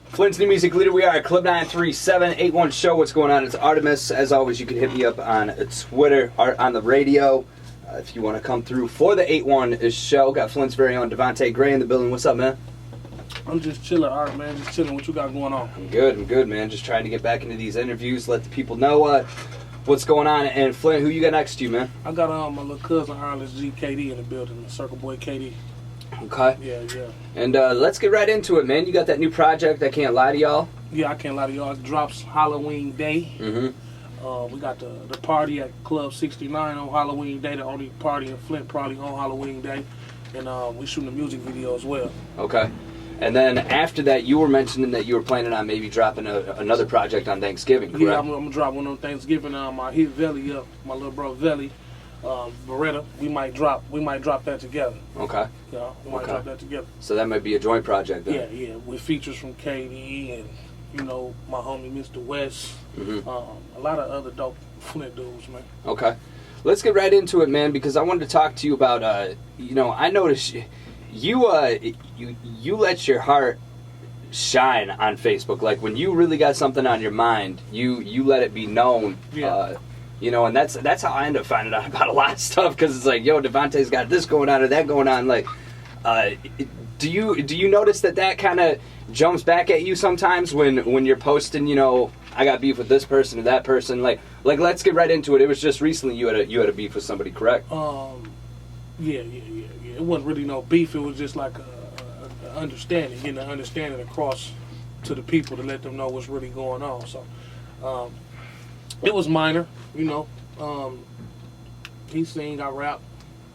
Flint's New Music Leader, we are at Club 93781 Show. What's going on? It's Artemis. As always, you can hit me up on Twitter, on the radio, if you want to come through for the 81 show. Got Flint's very own Vonta Grayy in the building. What's up, man? I'm just chilling, Art, man. Just chilling. What you got going on? I'm good, man. Just trying to get back into these interviews, let the people know what's going on. And Flint, who you got next to you, man? I got my little cousin, Harless G, KD, in the building, the Circle Boy KD. Okay. Yeah. And let's get right into it, man. You got that new project, I Can't Lie to Y'all? Yeah, I Can't Lie to Y'all. It drops Halloween Day. Mm-hmm. We got the party at Club 69 on Halloween Day, the only party in Flint probably on Halloween Day. And we shooting a music video as well. Okay. And then after that, you were mentioning that you were planning on maybe dropping another project on Thanksgiving, correct? Yeah, I'm going to drop one on Thanksgiving. I hit Velly up, my little bro Velly. Beretta, we might drop that together. Okay. Yeah, we might drop that together. So that might be a joint project then. Yeah, with features from KD and my homie Mr. West. Mm-hmm. A lot of other dope Flint dudes, man. Okay. Let's get right into it, man, because I wanted to talk to you about I noticed you let your heart shine on Facebook. Like when you really got something on your mind, you let it be known. Yeah. And that's how I end up finding out about a lot of stuff, because it's like, yo, Devontae's got this going on or that going on. Like, do you notice that kind of jumps back at you sometimes when you're posting, I got beef with this person or that person? Like let's get right into it. It was just recently you had a beef with somebody, correct? Yeah. It wasn't really no beef. It was just like a understanding, getting an understanding across to the people to let them know what's really going on. So, it was minor, he sing, I rap,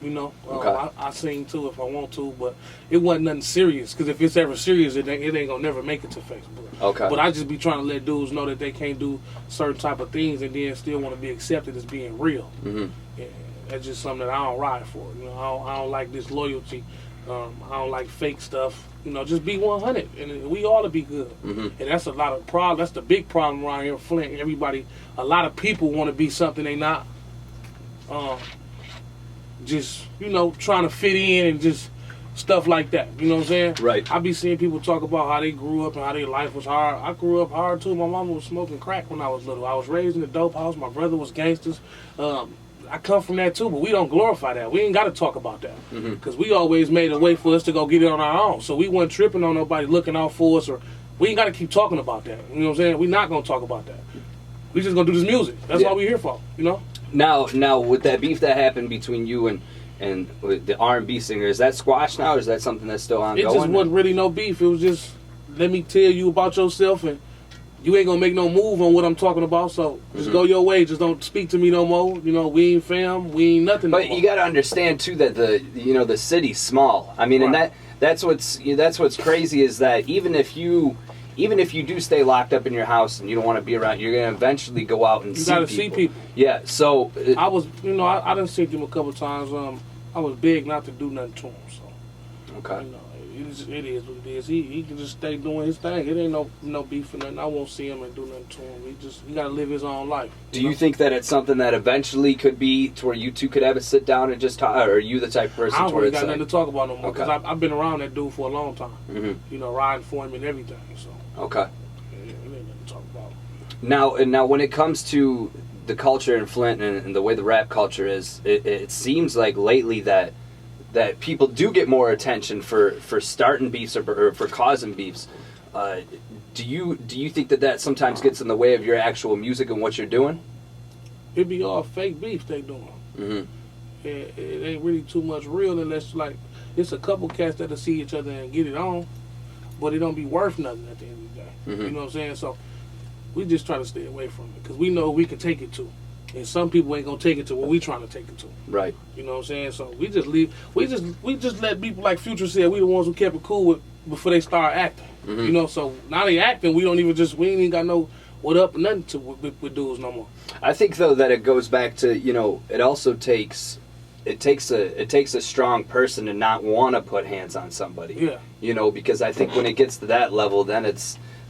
Okay. I sing too if I want to, but it wasn't nothing serious, because if it's ever serious, it ain't gonna never make it to Facebook. Okay. But I just be trying to let dudes know that they can't do certain type of things and then still want to be accepted as being real. Mm-hmm. Yeah, that's just something that I don't ride for. I don't like disloyalty. I don't like fake stuff. Just be 100, and we ought to be good. Mm-hmm. And that's a lot of problem. That's the big problem around here in Flint. A lot of people want to be something they not. Just trying to fit in and just stuff like that. You know what I'm saying? Right. I be seeing people talk about how they grew up and how their life was hard. I grew up hard too. My mama was smoking crack when I was little. I was raised in a dope house. My brother was gangsters. I come from that too, but we don't glorify that. We ain't got to talk about that, because we always made a way for us to go get it on our own. So we weren't tripping on nobody looking out for us, or we ain't got to keep talking about that. You know what I'm saying? We're not gonna talk about that. We just gonna do this music. That's all we here for. Now, with that beef that happened between you and the R&B singer, is that squashed now, or is that something that's still ongoing? It just wasn't really no beef. It was just, let me tell you about yourself, and you ain't gonna make no move on what I'm talking about, so just go your way. Just don't speak to me no more. We ain't fam. We ain't nothing. But you got to understand too that the city's small. I mean, right. And that's what's crazy is that even if you do stay locked up in your house and you don't want to be around, you're gonna eventually go out and see people. You gotta see people. Yeah. So I was, I done seen him a couple times. I was big not to do nothing to him. So okay. It is what it is. He can just stay doing his thing. It ain't no beef or nothing. I won't see him and do nothing to him. He gotta live his own life. Do you think that it's something that eventually could be to where you two could have a sit down and just talk, or are you the type of person? I don't really got nothing to talk about no more, because okay. I've been around that dude for a long time. Mm-hmm. Riding for him and everything. So okay. It ain't nothing to talk about. Now, when it comes to the culture in Flint and the way the rap culture is, it seems like lately that people do get more attention for starting beefs or for causing beefs. Do you think that sometimes gets in the way of your actual music and what you're doing? It be all fake beef they doing. Mm-hmm. It ain't really too much real, unless it's a couple cats that'll see each other and get it on, but it don't be worth nothing at the end of the day. Mm-hmm. You know what I'm saying? So we just try to stay away from it, because we know we can take it to. And some people ain't gonna take it to what we trying to take it to. Right. You know what I'm saying? So we just leave. We just let people, like Future said, we the ones who kept it cool before they start acting. Mm-hmm. So now they acting. We ain't even got no what up or nothing to with dudes no more. I think though that it goes back to it also takes a strong person to not want to put hands on somebody. Yeah. Because I think when it gets to that level, then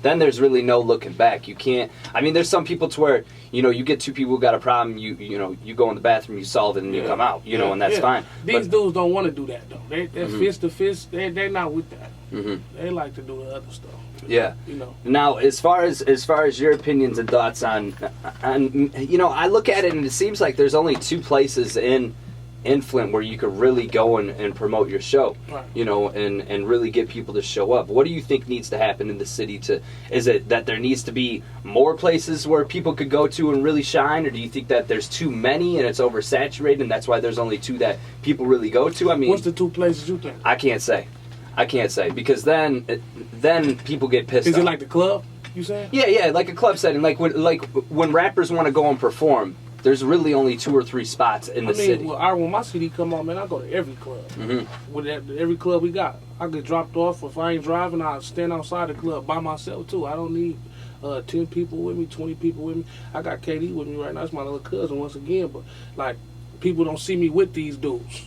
then there's really no looking back. You can't. I mean, there's some people to where you get two people who got a problem. You go in the bathroom, you solve it, and you come out. And that's fine. These dudes don't want to do that though. They're fist to fist. They're not with that. They like to do the other stuff. Yeah. Now, as far as your opinions and thoughts on I look at it and it seems like there's only two places in Flint where you could really go and promote your show, right. And really get people to show up. What do you think needs to happen in the city is it that there needs to be more places where people could go to and really shine, or do you think that there's too many and it's oversaturated and that's why there's only two that people really go to? I mean, what's the two places you think? I can't say because then people get pissed off. Is it like the club you saying? Yeah, like a club setting, like when rappers want to go and perform. There's really only 2 or 3 spots in the city. Well, when my CD come on, man, I go to every club. With every club we got, I get dropped off. If I ain't driving, I stand outside the club by myself too. I don't need 10 people with me, 20 people with me. I got KD with me right now. It's my little cousin once again, but like people don't see me with these dudes.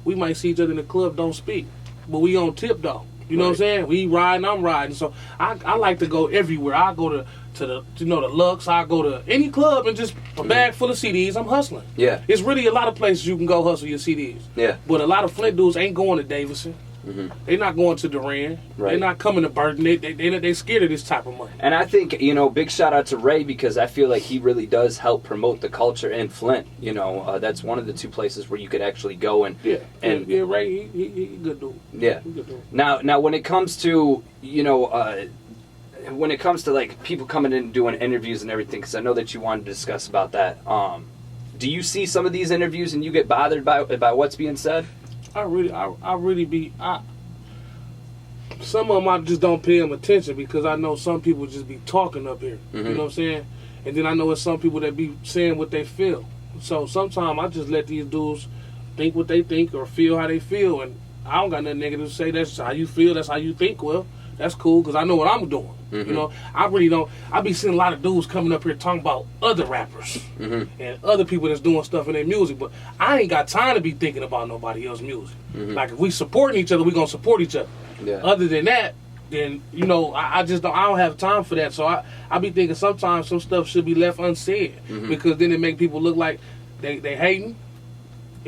We might see each other in the club, don't speak, but we on tip though. You know what I'm saying? We riding, I'm riding. So I like to go everywhere. I go to the the Lux. I go to any club and just a bag full of CDs. I'm hustling. Yeah. It's really a lot of places you can go hustle your CDs. Yeah. But a lot of Flint dudes ain't going to Davidson. They're not going to Durant. Right. They're not coming to Burton. They scared of this type of money. And I think, big shout out to Ray because I feel like he really does help promote the culture in Flint. That's one of the 2 places where you could actually go and Ray, he good dude. Yeah. He good dude. Now when it comes to when it comes to like people coming in and doing interviews and everything, because I know that you wanted to discuss about that. Do you see some of these interviews and you get bothered by what's being said? I really be. Some of them I just don't pay them attention because I know some people just be talking up here. You know what I'm saying? And then I know it's some people that be saying what they feel. So sometimes I just let these dudes think what they think or feel how they feel, and I don't got nothing negative to say. That's how you feel. That's how you think. Well, that's cool because I know what I'm doing. I really don't. I be seeing a lot of dudes coming up here talking about other rappers and other people that's doing stuff in their music, but I ain't got time to be thinking about nobody else's music. Like if we supporting each other, we gonna support each other. Yeah. Other than that, then I just don't. I don't have time for that. So I be thinking sometimes some stuff should be left unsaid because then it make people look like they hating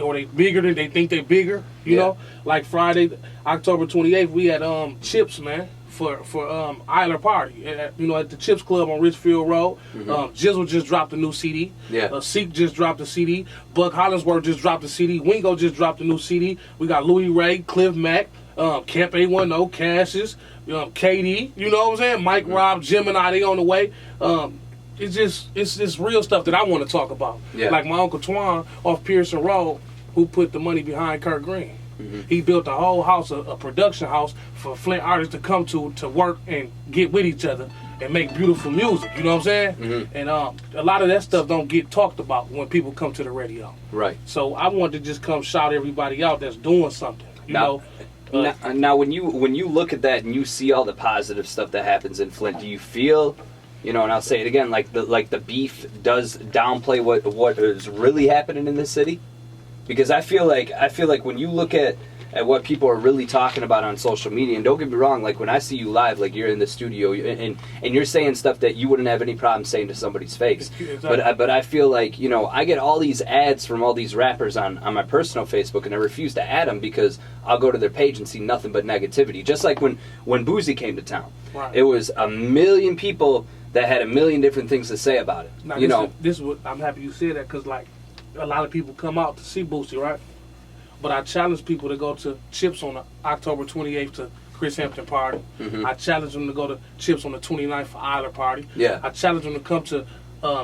or they bigger than they think they bigger. You know, like Friday, October 28th, we had Chips, man. For Isler Party, at the Chips Club on Richfield Road. Jizzle just dropped a new CD. Yeah. Seek just dropped a CD. Buck Hollingsworth just dropped a CD. Wingo just dropped a new CD. We got Louis Ray, Cliff Mack, Camp A10, Cassius, KD. You know what I'm saying? Mike Rob, Gemini, they on the way. It's real stuff that I want to talk about. Yeah. Like my Uncle Twan off Pearson Road, who put the money behind Kurt Green. He built a whole house, a production house for Flint artists to come to work and get with each other and make beautiful music. You know what I'm saying? And a lot of that stuff don't get talked about when people come to the radio. Right. So I want to just come shout everybody out that's doing something. Now, when you look at that and you see all the positive stuff that happens in Flint, do you feel, and I'll say it again, like the beef does downplay what is really happening in this city? Because I feel like when you look at what people are really talking about on social media, and don't get me wrong, like when I see you live, like you're in the studio and you're saying stuff that you wouldn't have any problem saying to somebody's face. Exactly. But I feel like, I get all these ads from all these rappers on my personal Facebook, and I refuse to add them because I'll go to their page and see nothing but negativity. Just like when Boozy came to town. Right. It was a million people that had a million different things to say about it. Now, this is what I'm happy you said that, because like a lot of people come out to see Boosie, right? But I challenge people to go to Chips on the October 28th to Chris Hampton party. I challenge them to go to Chips on the 29th for Isler party. Yeah. I challenge them to come to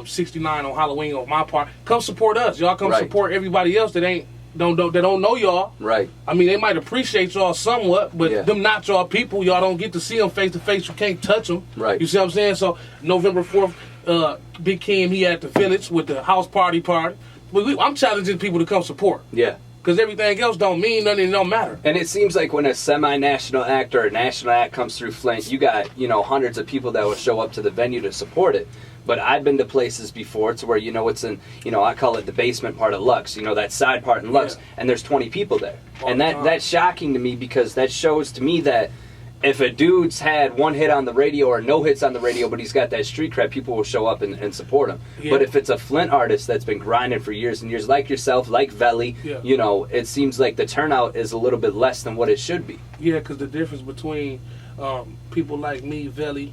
69 on Halloween on my part. Come support us, y'all. Come support everybody else that don't know y'all. Right. I mean, they might appreciate y'all somewhat, but them not y'all people. Y'all don't get to see them face to face. You can't touch them. Right. You see what I'm saying? So November 4th, Big Kim, he at the Village with the house party. I'm challenging people to come support. Yeah. Because everything else don't mean nothing, it don't matter. And it seems like when a semi-national act or a national act comes through Flint, you got, hundreds of people that will show up to the venue to support it. But I've been to places before to where, it's in, I call it the basement part of Lux, that side part in Lux, and there's 20 people there. And that's shocking to me because that shows to me that if a dude's had one hit on the radio or no hits on the radio, but he's got that street cred, people will show up and support him. Yeah. But if it's a Flint artist that's been grinding for years and years, like yourself, like Velli, Yeah. you know, it seems like the turnout is a little bit less than what it should be. Yeah, because the difference between people like me, Velli,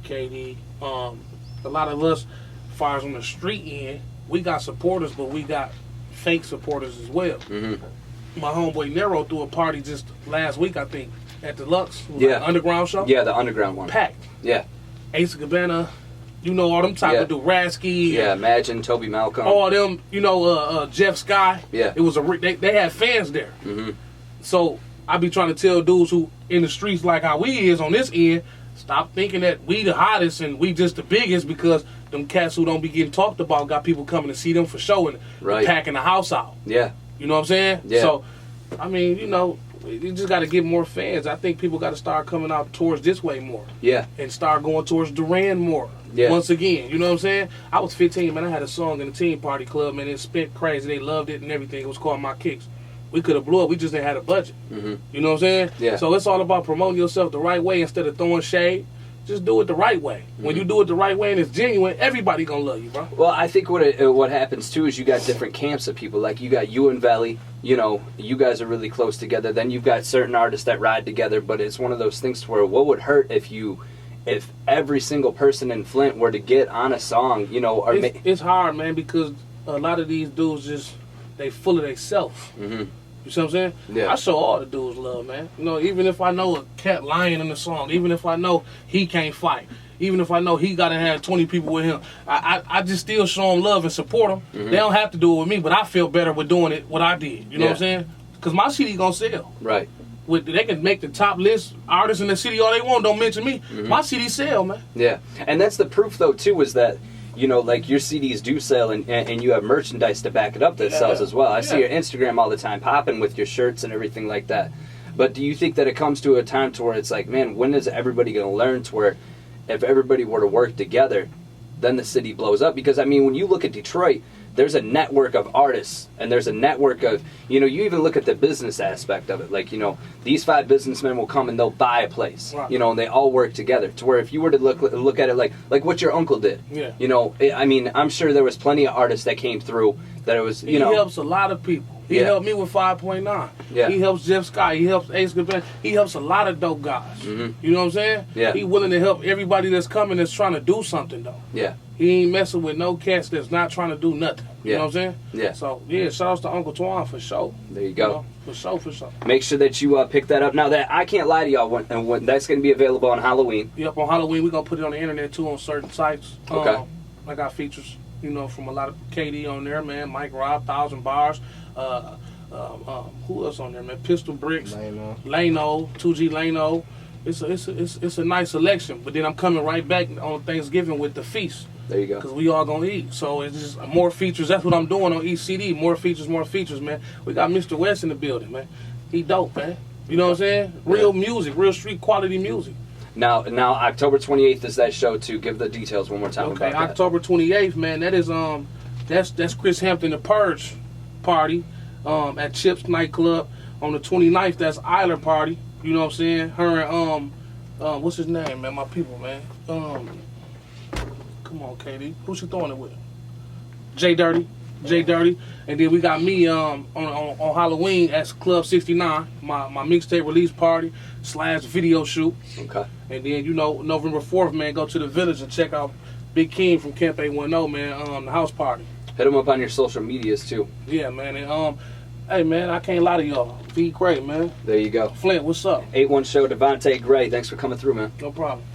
KD, a lot of us, as far as on the street end, we got supporters, but we got fake supporters as well. Mm-hmm. My homeboy Nero threw a party just last week, I think, at the Lux, Yeah. the underground show. Yeah, the underground one. Packed. Yeah. Ace of Cabana, you know, all them type of dudes, Rasky. Yeah, Imagine, Toby Malcolm. All them, you know, Jeff Sky. Yeah. It was they had fans there. Mm-hmm. So I be trying to tell dudes who in the streets like how we is on this end, stop thinking that we the hottest and we just the biggest, because them cats who don't be getting talked about got people coming to see them for show and packing the house out. Yeah. You know what I'm saying? Yeah. So, I mean, you know, you just got to get more fans. I think people got to start coming out towards this way more. Yeah. And start going towards Duran more. Yeah. Once again, you know what I'm saying? I was 15, man. I had a song in the teen party club, man. It spent crazy. They loved it and everything. It was called My Kicks. We could have blew up. We just didn't have a budget. Mm-hmm. You know what I'm saying? Yeah. So it's all about promoting yourself the right way instead of throwing shade. Just do it the right way. Mm-hmm. When you do it the right way and it's genuine, everybody gonna love you, bro. Well, I think what happens too is you got different camps of people. Like you got you and Velli, you know, you guys are really close together. Then you've got certain artists that ride together. But it's one of those things to where what would hurt if every single person in Flint were to get on a song, you know, or it's hard, man, because a lot of these dudes just they full of themselves. Mm-hmm. You see what I'm saying? Yeah. I show all the dudes love, man. You know, even if I know a cat lying in the song, even if I know he can't fight, even if I know he got to have 20 people with him, I just still show him love and support him. Mm-hmm. They don't have to do it with me, but I feel better with doing it what I did. You know what I'm saying? Because my CD gonna sell. Right. They can make the top list artists in the city all they want. Don't mention me. Mm-hmm. My CD sell, man. Yeah, and that's the proof though too, is that, you know, like your CDs do sell and you have merchandise to back it up that sells as well. I see your Instagram all the time popping with your shirts and everything like that. But do you think that it comes to a time to where it's like, man, when is everybody going to learn to where if everybody were to work together, then the city blows up? Because, I mean, when you look at Detroit, there's a network of artists and there's a network of, you know, you even look at the business aspect of it. Like, you know, these 5 businessmen will come and they'll buy a place, you know, and they all work together. To where if you were to look at it like what your uncle did, you know, I mean, I'm sure there was plenty of artists that came through that it was, you know. He helps a lot of people. He helped me with 5.9. Yeah. He helps Jeff Sky. He helps Ace Cabana. He helps a lot of dope guys. Mm-hmm. You know what I'm saying? Yeah. He willing to help everybody that's coming that's trying to do something, though. Yeah. He ain't messing with no cats that's not trying to do nothing. You Yeah. know what I'm saying? Yeah. So, yeah, shout outs to Uncle Twan for sure. There you go. You know, for sure, for sure. Make sure that you pick that up. Now, that I can't lie to y'all, when that's going to be available on Halloween. Yep, on Halloween, we're going to put it on the internet, too, on certain sites. Okay. I got features, you know, from a lot of KD on there, man. Mike Rob, 1,000 Bars. Who else on there, man? Pistol Bricks. Lano, 2G Lano. It's a nice selection. But then I'm coming right back on Thanksgiving with the feast. There you go. Because we all gonna eat. So it's just more features. That's what I'm doing on each CD. More features, man. We got Mr. West in the building, man. He dope, man. You know what I'm saying? Real music, real street quality music. Now, October 28th is that show too. Give the details one more time Okay, about that. October 28th, man. That is that's Chris Hampton the Purge party at Chips nightclub. On the 29th, that's Isler party. You know what I'm saying? Her and what's his name, man? My people, man. Come on, KD. Who she throwing it with? J Dirty. And then we got me on Halloween at Club 69, my mixtape release party / video shoot. Okay. And then, you know, November 4th, man, go to the village and check out Big King from Camp 810, man, the house party. Hit them up on your social medias too. Yeah, man. And hey, man, I can't lie to y'all. Feed great, man. There you go. Flint, what's up? 8-1 show, Vonta Grayy. Thanks for coming through, man. No problem.